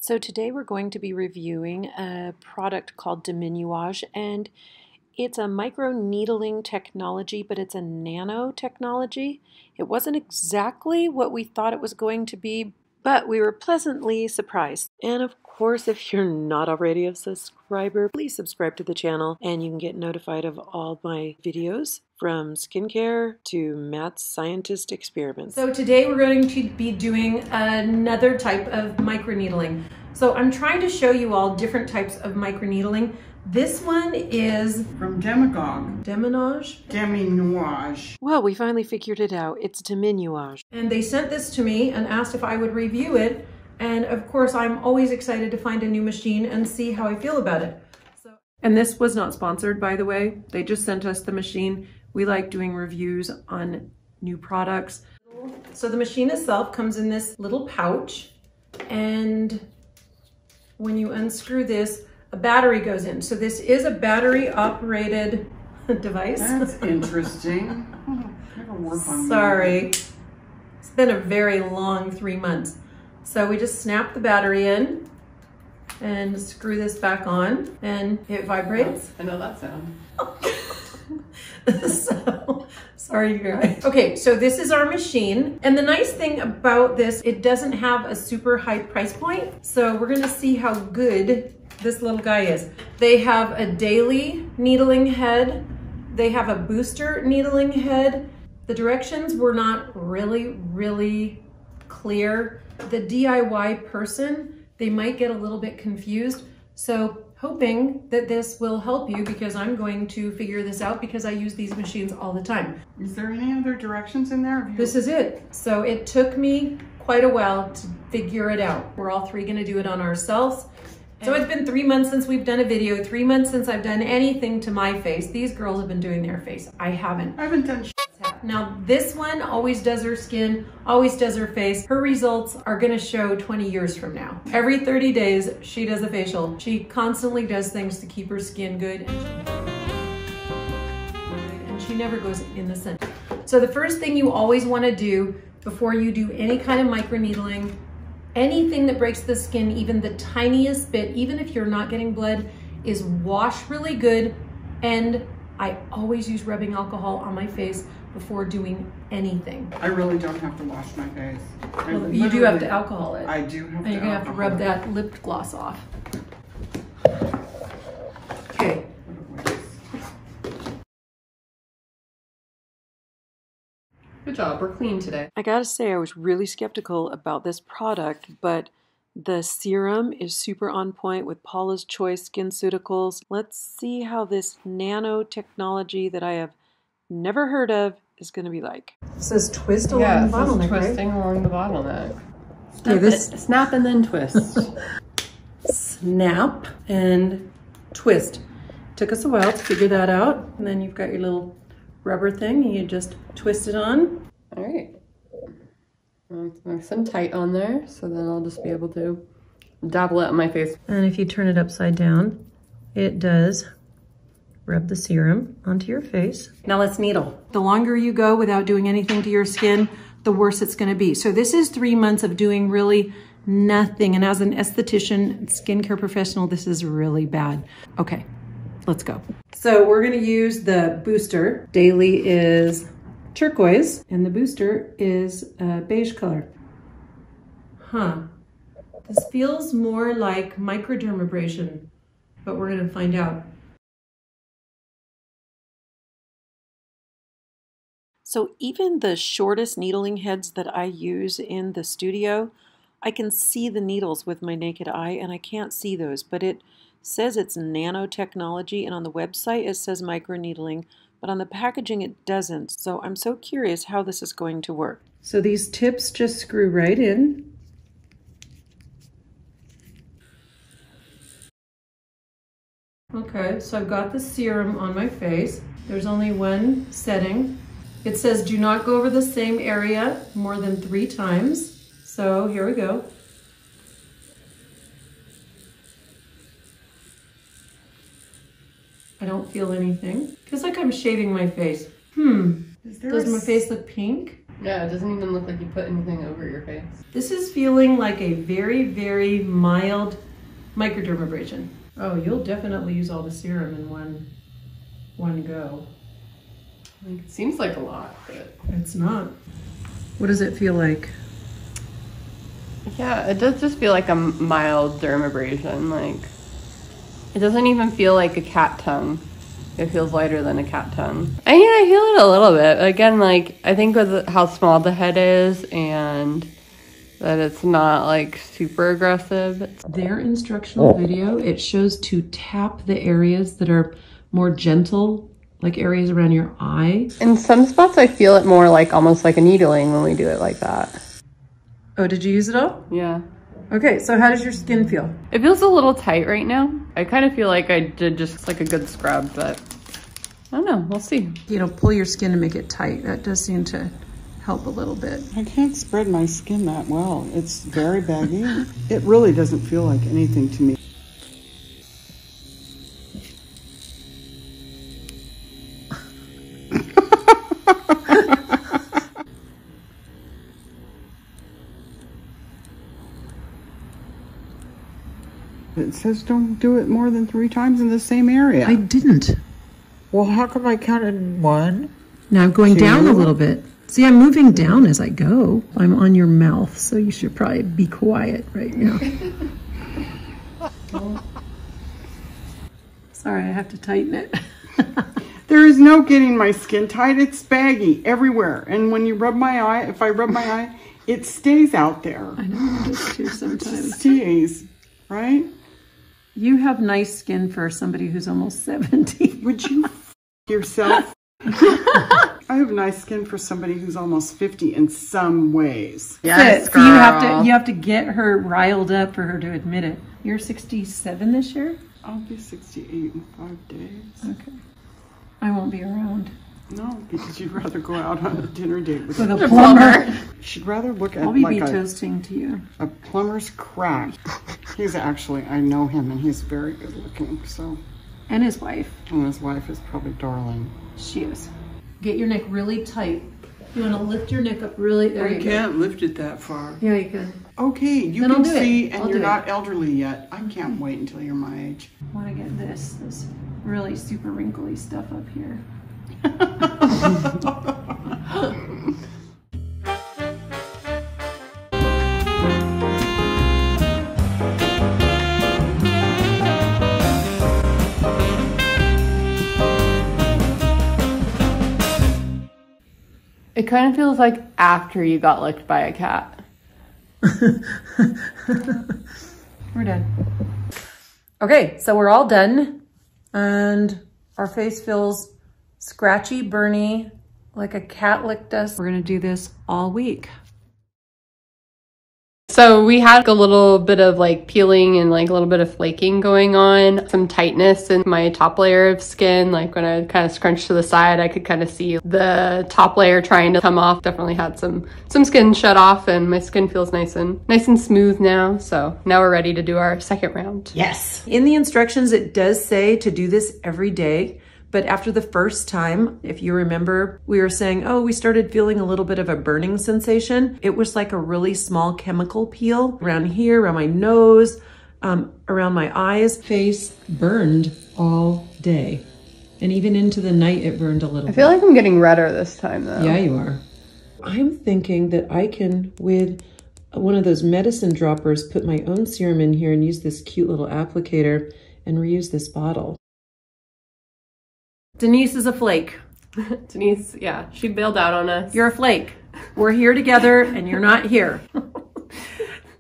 So today we're going to be reviewing a product called Deminuage, and it's a microneedling technology, but it's a nano technology. It wasn't exactly what we thought it was going to be, but we were pleasantly surprised. And of course, if you're not already a subscriber, please subscribe to the channel and you can get notified of all my videos from skincare to mad scientist experiments. So today we're going to be doing another type of microneedling. So I'm trying to show you all different types of microneedling. This one is from Deminuage. Deminuage? Deminuage. Well, we finally figured it out. It's Deminuage. And they sent this to me and asked if I would review it. And of course, I'm always excited to find a new machine and see how I feel about it. And this was not sponsored, by the way. They just sent us the machine. We like doing reviews on new products. So the machine itself comes in this little pouch, and when you unscrew this, a battery goes in. So this is a battery operated device. That's interesting. Sorry. It's been a very long 3 months. So we just snap the battery in and screw this back on, and it vibrates. I know that sound. So, sorry you guys. Okay, so this is our machine. And the nice thing about this, it doesn't have a super high price point. So we're gonna see how good this little guy is. They have a daily needling head. They have a booster needling head. The directions were not really clear. The DIY person, they might get a little bit confused. So hoping that this will help you, because I'm going to figure this out because I use these machines all the time. Is there any other directions in there? This is it. So it took me quite a while to figure it out. We're all three gonna do it on ourselves. So it's been 3 months since we've done a video, 3 months since I've done anything to my face. These girls have been doing their face. I haven't. I haven't done shit. Now this one always does her skin, always does her face. Her results are gonna show 20 years from now. Every 30 days, she does a facial. She constantly does things to keep her skin good, and she never goes innocent. So the first thing you always wanna do before you do any kind of microneedling, anything that breaks the skin, even the tiniest bit, even if you're not getting blood, is wash really good. And I always use rubbing alcohol on my face before doing anything. I really don't have to wash my face. Well, you do have to alcohol it. I do have to. And you're gonna have to rub that lip gloss off. Okay. Good job, we're clean today. I gotta say, I was really skeptical about this product, but the serum is super on point with Paula's Choice SkinCeuticals. Let's see how this nanotechnology that I have never heard of is gonna be like. It says twist along the bottleneck, right? Twisting along the bottleneck. Snap and then twist. Snap and twist. Took us a while to figure that out. And then you've got your little rubber thing, and you just twist it on. All right. Nice and tight on there, so then I'll just be able to dabble it on my face. And if you turn it upside down, it does rub the serum onto your face. Now let's needle. The longer you go without doing anything to your skin, the worse it's gonna be. So this is 3 months of doing really nothing. And as an esthetician, skincare professional, this is really bad. Okay, let's go. So we're gonna use the booster. Daily is turquoise, and the booster is beige color. Huh. This feels more like microdermabrasion, but we're gonna find out. So even the shortest needling heads that I use in the studio, I can see the needles with my naked eye, and I can't see those, but it says it's nanotechnology, and on the website it says microneedling, but on the packaging it doesn't. So I'm so curious how this is going to work. So these tips just screw right in. Okay, so I've got the serum on my face. There's only one setting. It says do not go over the same area more than 3 times. So here we go. I don't feel anything. Feels like I'm shaving my face. Does my face look pink? Yeah, it doesn't even look like you put anything over your face. This is feeling like a very, very mild microdermabrasion. Oh, you'll definitely use all the serum in one go. Like, it seems like a lot, but It's not. What does it feel like? yeah, it does just feel like a mild dermabrasion. Like, it doesn't even feel like a cat tongue. It feels lighter than a cat tongue. I mean, I feel it a little bit. Again, like, I think with how small the head is and that it's not like super aggressive. Their instructional video, it shows to tap the areas that are more gentle, like areas around your eye. In some spots, I feel it more like almost like a needling when we do it like that. Oh, did you use it all? Yeah. Okay, so how does your skin feel? It feels a little tight right now. I kind of feel like I did just like a good scrub, but I don't know, we'll see. You know, pull your skin to make it tight. That does seem to help a little bit. I can't spread my skin that well. It's very baggy. It really doesn't feel like anything to me. It says don't do it more than 3 times in the same area. I didn't. Well, how come I counted 1? Now I'm going 2. down a little bit. See, I'm moving down as I go. I'm on your mouth, so you should probably be quiet right now. Sorry, I have to tighten it. There is no getting my skin tight. It's baggy everywhere. And when you rub my eye, if I rub my eye, it stays out there. I know, it does too sometimes. Stays, right? You have nice skin for somebody who's almost 70. Would you yourself? I have nice skin for somebody who's almost 50 in some ways. Yes, so you have to get her riled up for her to admit it. You're 67 this year? I'll be 68 in 5 days. Okay. I won't be around. No, because you'd rather go out on a dinner date with a plumber. She'd rather look at I'll be like toasting to you. a plumber's crack. He's actually, I know him and he's very good looking, so. And his wife. And his wife is probably darling. She is. Get your neck really tight. You want to lift your neck up really. There you can't lift it that far. Yeah, you can. Okay, you Then can I'll do see, it. and I'll you're do not elderly yet. I can't wait until you're my age. I want to get this really super wrinkly stuff up here. It kind of feels like after you got licked by a cat. We're done. Okay, so we're all done. And our face feels scratchy, burny, like a cat licked us. We're gonna do this all week. So we had a little bit of like peeling and like a little bit of flaking going on, some tightness in my top layer of skin. Like when I kind of scrunched to the side, I could kind of see the top layer trying to come off. Definitely had some skin shed off, and my skin feels nice and smooth now. So now we're ready to do our second round. Yes. In the instructions, it does say to do this every day. But after the first time, if you remember, we were saying, oh, we started feeling a little bit of a burning sensation. It was like a really small chemical peel around here, around my nose, around my eyes. Face burned all day. And even into the night, it burned a little bit. I feel like I'm getting redder this time though. Yeah, you are. I'm thinking that I can, with one of those medicine droppers, put my own serum in here and use this cute little applicator and reuse this bottle. Denise is a flake. Denise, yeah, she bailed out on us. You're a flake. We're here together and you're not here.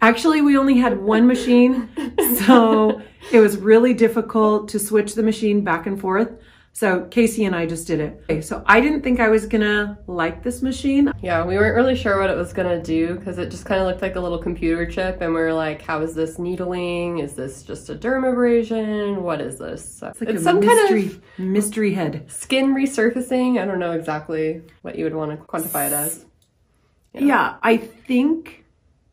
Actually, we only had one machine, so it was really difficult to switch the machine back and forth. So Casey and I just did it. Okay, so I didn't think I was gonna like this machine. Yeah, we weren't really sure what it was gonna do because it just kind of looked like a little computer chip, and we were like, how is this needling? Is this just a dermabrasion? What is this? So It's like it's a some kind of mystery head. Skin resurfacing. I don't know exactly what you would want to quantify it as. Yeah, I think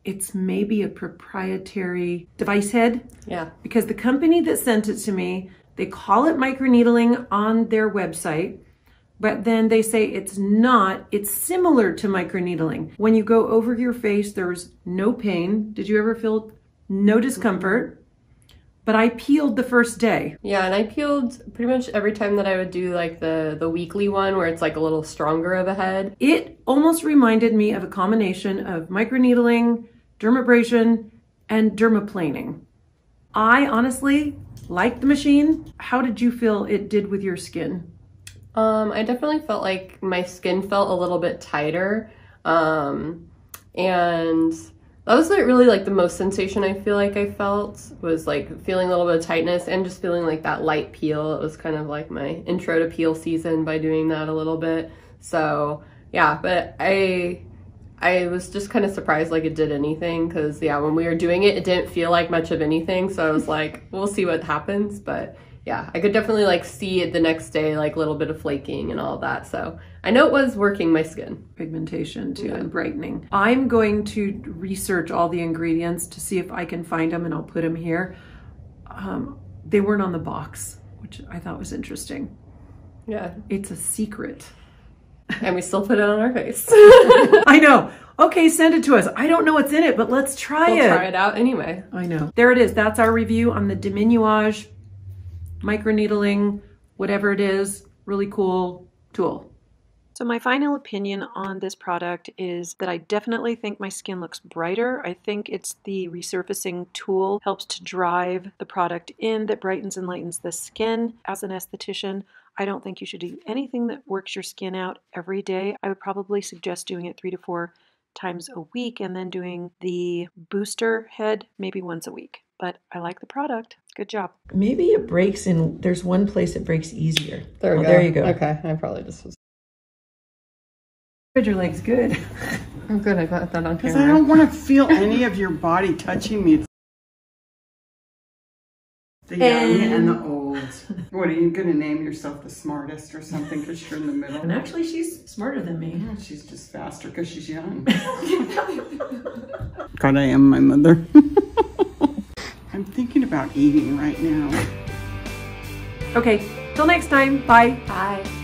it's maybe a proprietary device head. Yeah. Because the company that sent it to me, they call it microneedling on their website, but then they say it's not. It's similar to microneedling. When you go over your face, there's no pain. Did you ever feel no discomfort? But I peeled the first day. Yeah, and I peeled pretty much every time that I would do like the weekly one where it's like a little stronger of a head. It almost reminded me of a combination of microneedling, dermabrasion, and dermaplaning. I honestly liked the machine. How did you feel it did with your skin? I definitely felt like my skin felt a little bit tighter. And that was like really like the most sensation I feel like I felt was like feeling a little bit of tightness and just feeling like that light peel. It was kind of like my intro to peel season by doing that a little bit. So yeah, but I was just kind of surprised like it did anything, because yeah, when we were doing it, it didn't feel like much of anything. So I was like, we'll see what happens. But yeah, I could definitely like see it the next day, like a little bit of flaking and all of that. So I know it was working my skin. Pigmentation too, and brightening. I'm going to research all the ingredients to see if I can find them, and I'll put them here. They weren't on the box, which I thought was interesting. Yeah. It's a secret. And we still put it on our face. I know. Okay, send it to us. I don't know what's in it, but let's try it. We'll try it out anyway. I know. There it is. That's our review on the Deminuage microneedling, whatever it is, really cool tool. So my final opinion on this product is that I definitely think my skin looks brighter. I think it's the resurfacing tool helps to drive the product in that brightens and lightens the skin. As an esthetician, I don't think you should do anything that works your skin out every day. I would probably suggest doing it 3 to 4 times a week and then doing the booster head maybe once a week. But I like the product. Good job. Maybe it breaks in, there's one place it breaks easier. There we go. There you go. Okay, I probably just was. Your leg's good. I'm good, I got that on Because camera. I don't want to feel any of your body touching me. The young and the old. What, are you going to name yourself the smartest or something because you're in the middle? And actually, she's smarter than me. Yeah, she's just faster because she's young. God, I am my mother. I'm thinking about eating right now. Okay, till next time. Bye. Bye.